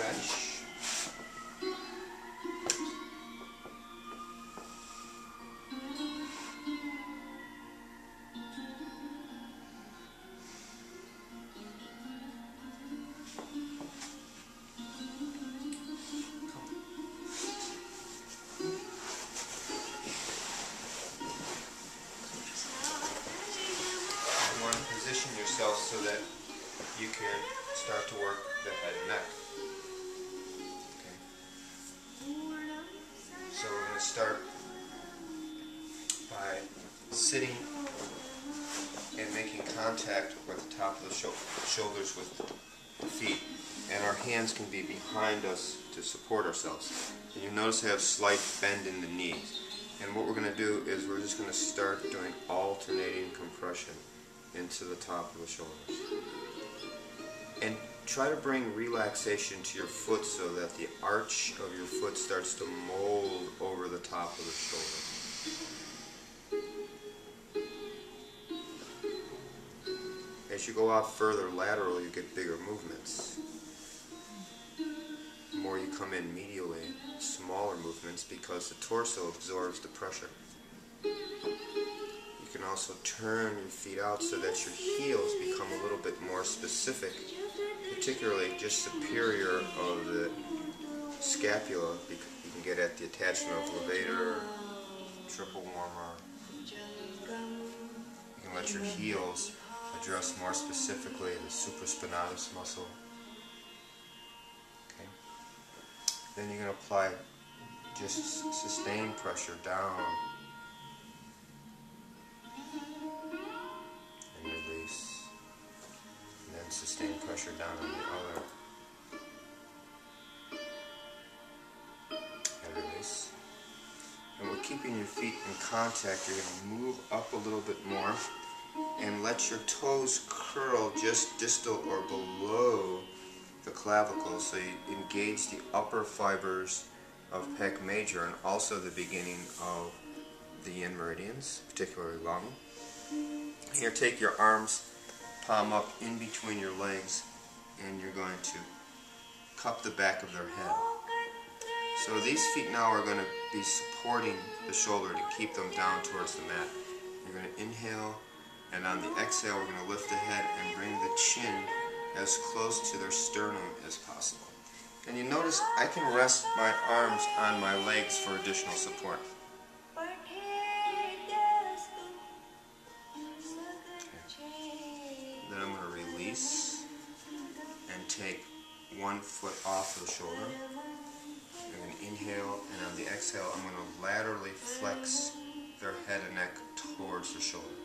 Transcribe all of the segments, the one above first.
bench. Position yourself so that you can start to work the head and neck. Okay. So we're going to start by sitting and making contact with the top of the shoulders with the feet, and our hands can be behind us to support ourselves. And you'll notice I have slight bend in the knees. And what we're going to do is we're just going to start doing alternating compression into the top of the shoulders. And try to bring relaxation to your foot so that the arch of your foot starts to mold over the top of the shoulder. As you go out further lateral, you get bigger movements. The more you come in medially, smaller movements because the torso absorbs the pressure. You can also turn your feet out so that your heels become a little bit more specific, particularly just superior of the scapula. You can get at the attachment of levator, triple warmer. You can let your heels address more specifically the supraspinatus muscle. Okay. Then you're going to apply just sustained pressure down. Sustain pressure down on the other. And release. And we're keeping your feet in contact. You're going to move up a little bit more and let your toes curl just distal or below the clavicle so you engage the upper fibers of pec major and also the beginning of the yin meridians, particularly lung. Here, take your arms palm up in between your legs, and you're going to cup the back of their head. So these feet now are going to be supporting the shoulder to keep them down towards the mat. You're going to inhale, and on the exhale we're going to lift the head and bring the chin as close to their sternum as possible. And you notice I can rest my arms on my legs for additional support. Then I'm going to release and take one foot off the shoulder. I'm going to inhale, and on the exhale I'm going to laterally flex their head and neck towards the shoulder.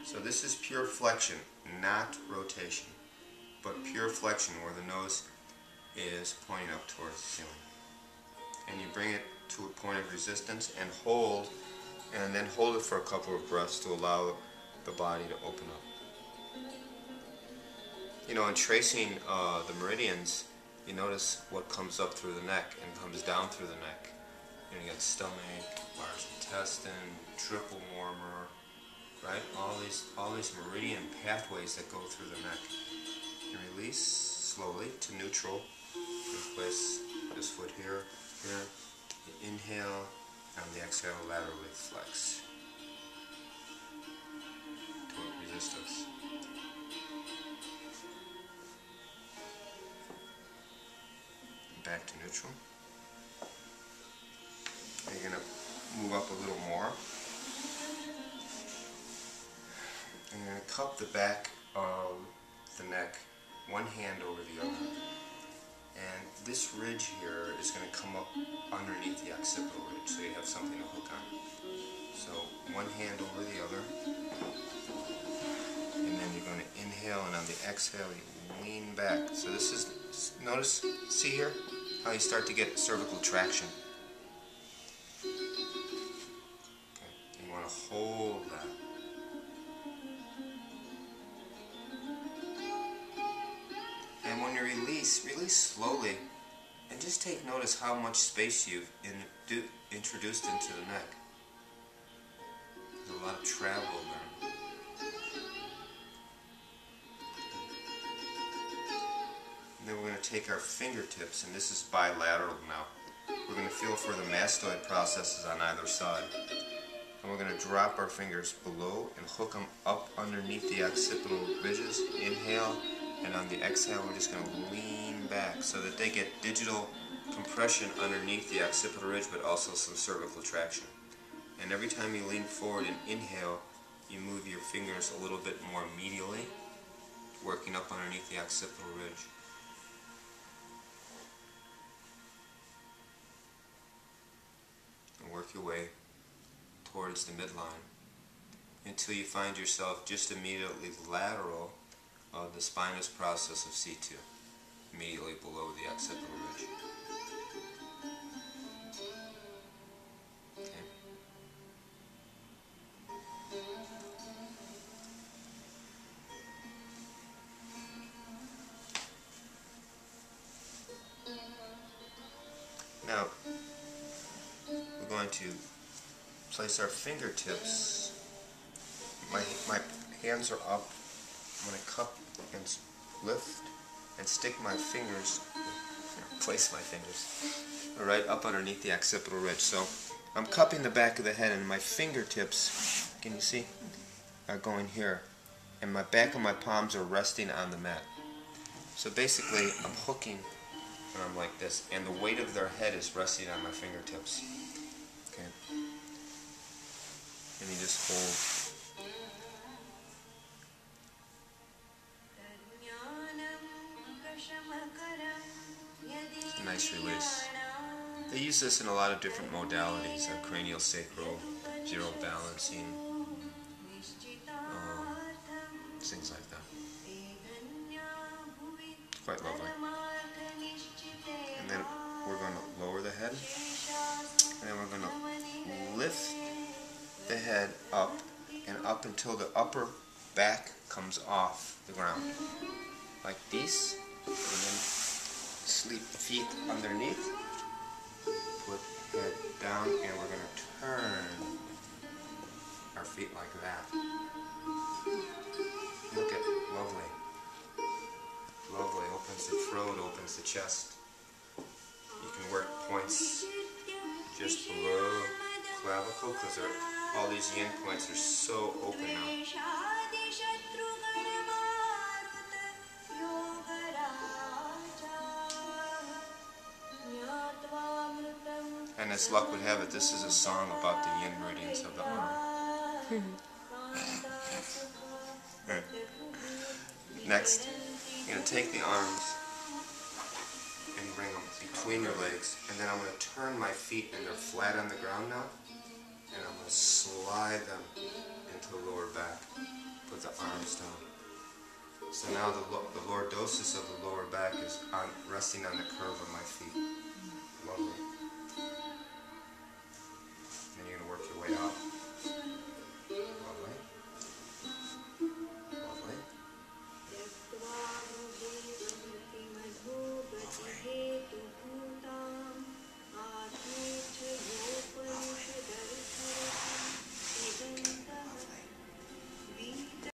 So this is pure flexion, not rotation, but pure flexion where the nose is pointing up towards the ceiling. And you bring it to a point of resistance and hold, and then hold it for a couple of breaths to allow the body to open up. You know, in tracing the meridians, you notice what comes up through the neck and comes down through the neck. You got stomach, large intestine, triple warmer, right? All these meridian pathways that go through the neck. You release slowly to neutral. You place this foot here, here. You inhale, and on the exhale, laterally flex toward resistance. Back to neutral. And you're going to move up a little more. And you're going to cup the back of the neck, one hand over the other. And this ridge here is going to come up underneath the occipital ridge, so you have something to hook on. So one hand over the other. And then you're going to inhale, and on the exhale you lean back. So this is, notice, see here? How you start to get cervical traction. Okay. You want to hold that. And when you release, release slowly, and just take notice how much space you've introduced into the neck. There's a lot of travel there. And then we're going going to take our fingertips, and this is bilateral now. We're going to feel for the mastoid processes on either side. And we're going to drop our fingers below and hook them up underneath the occipital ridges. Inhale, and on the exhale we're just going to lean back so that they get digital compression underneath the occipital ridge, but also some cervical traction. And every time you lean forward and inhale, you move your fingers a little bit more medially, working up underneath the occipital ridge. And work your way towards the midline until you find yourself just immediately lateral of the spinous process of C2, immediately below the occipital ridge. Okay. Now, we're going to place our fingertips. My hands are up. I'm going to cup and lift and stick my fingers, place my fingers, right up underneath the occipital ridge. So I'm cupping the back of the head, and my fingertips, can you see, are going here. And my back of my palms are resting on the mat. So basically, I'm hooking an arm like this, and the weight of their head is resting on my fingertips. Okay. And you just hold. It's a nice release. They use this in a lot of different modalities, like cranial sacral, zero balancing, things like that. It's quite lovely. And then we're going to lower the head, and then we're going to lift the head up and up until the upper back comes off the ground, like this, and then sleep feet underneath, put head down, and we're going to turn our feet like that. Look at lovely. Lovely. Opens the throat, opens the chest. You can work points just below clavicle because all these yin points are so open now. And as luck would have it, this is a song about the yin meridians of the arm. Next, you're going to take the arms and bring them between your legs, and then I'm going to turn my feet, and they're flat on the ground now, and I'm going to slide them into the lower back. Put the arms down. So now the lordosis of the lower back is resting on the curve of my feet. Lovely.